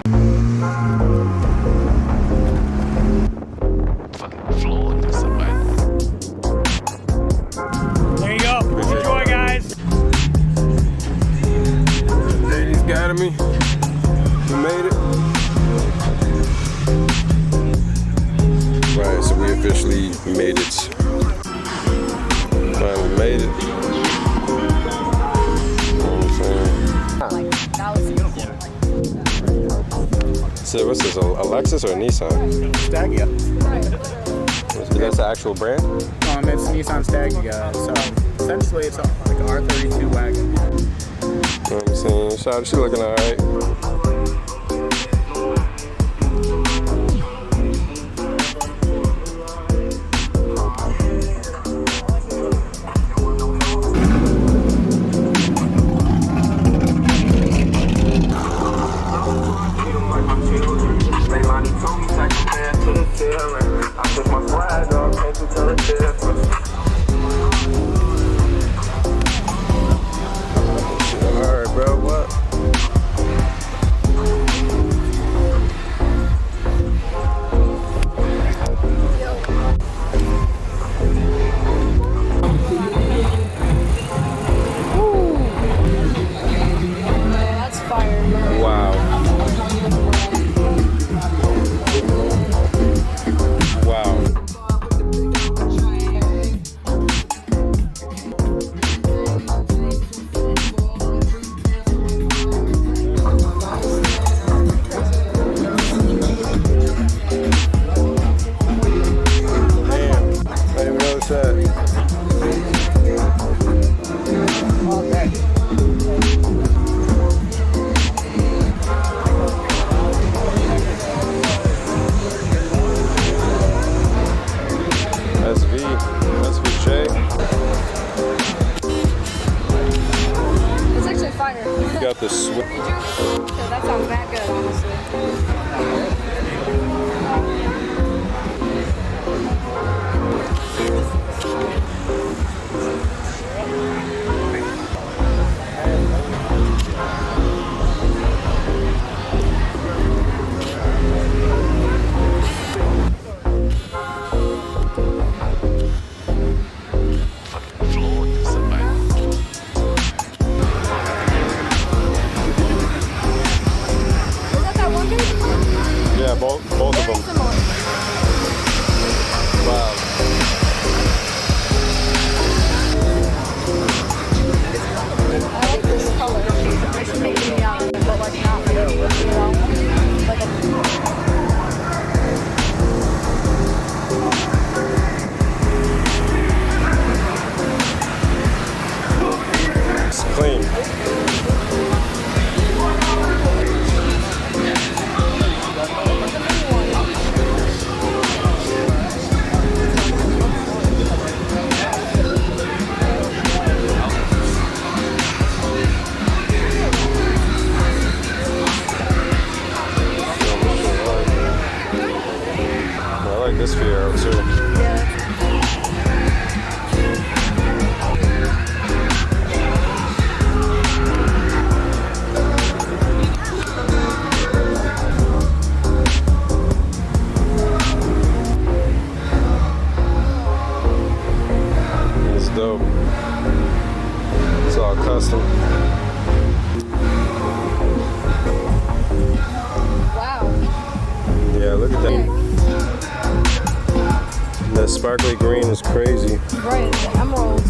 Fucking floor in this way. There you go. Enjoy, guys. Ladies got me. We made it. Right, so we officially made it. Finally made it. You know what I'm saying? So what's this, a Lexus or a Nissan? Staggy. That's the actual brand? It's Nissan Staggy, so essentially it's like an R32 wagon. You know what I'm saying? She's looking alright. Got the switch. That sounds that good, honestly. Yeah, both of them. Wow. I like this color. It's making me out, but like not really, you know? Like It's clean. This Fiero too. It's dope. It's all custom. wow. Yeah, look at that. That sparkly green is crazy. Right, the emerald.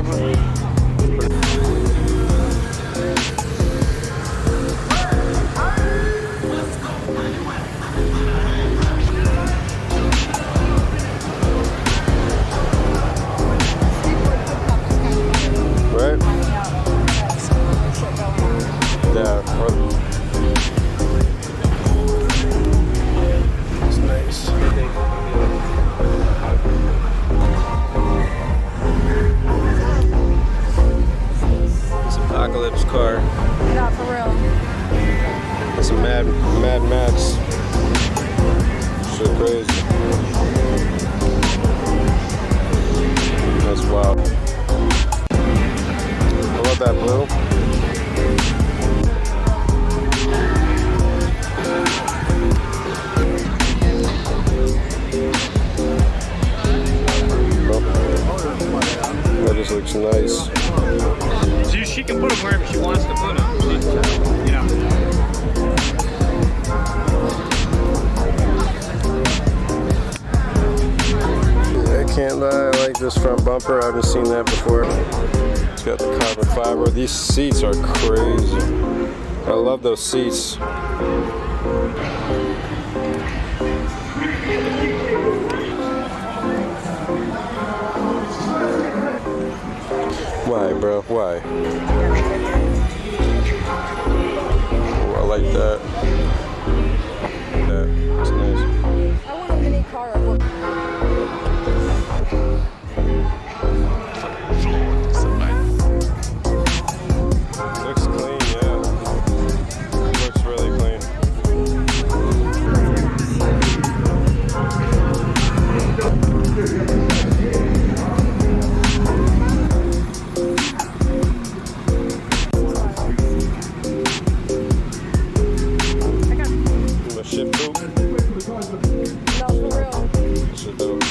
fiber. Right? Yeah. It's nice. It's an apocalypse car. Yeah, for real. It's a Mad Max. So crazy. That's wild. I love that blue. That just looks nice. So she can put them wherever she wants to put them. You know. I can't lie, I like this front bumper. I haven't seen that before. It's got the carbon fiber. These seats are crazy. I love those seats. Why, bro? Why? Oh, I like that. It's nice. I want a mini car. Looks clean, yeah. Looks really clean. My shit poop. No, for real. Shit dope.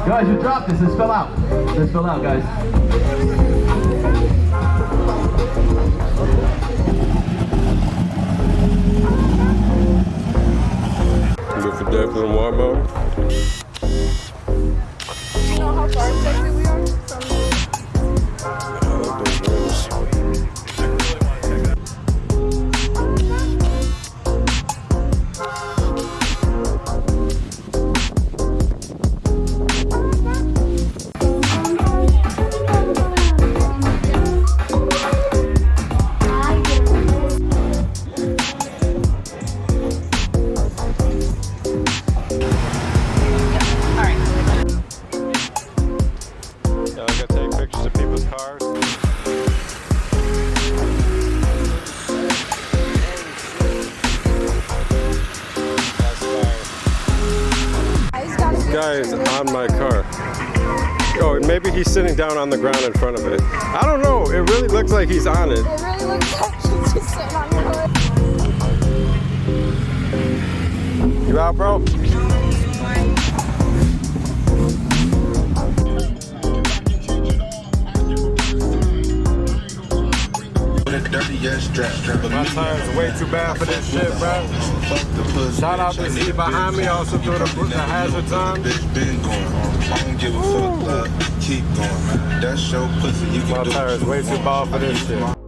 Guys, you dropped this. This fell out. This fell out, guys. Good for Death and Warmo. You know how far exactly we are from I like those rims. guy is on my car. Oh, maybe he's sitting down on the ground in front of it. I don't know. It really looks like he's on it. It really looks like he's just sitting on your hood. You out, bro? My tires are way too bad for this shit, bro. Shout out to the behind me, also threw the hazards on. My tires way too bad for this shit.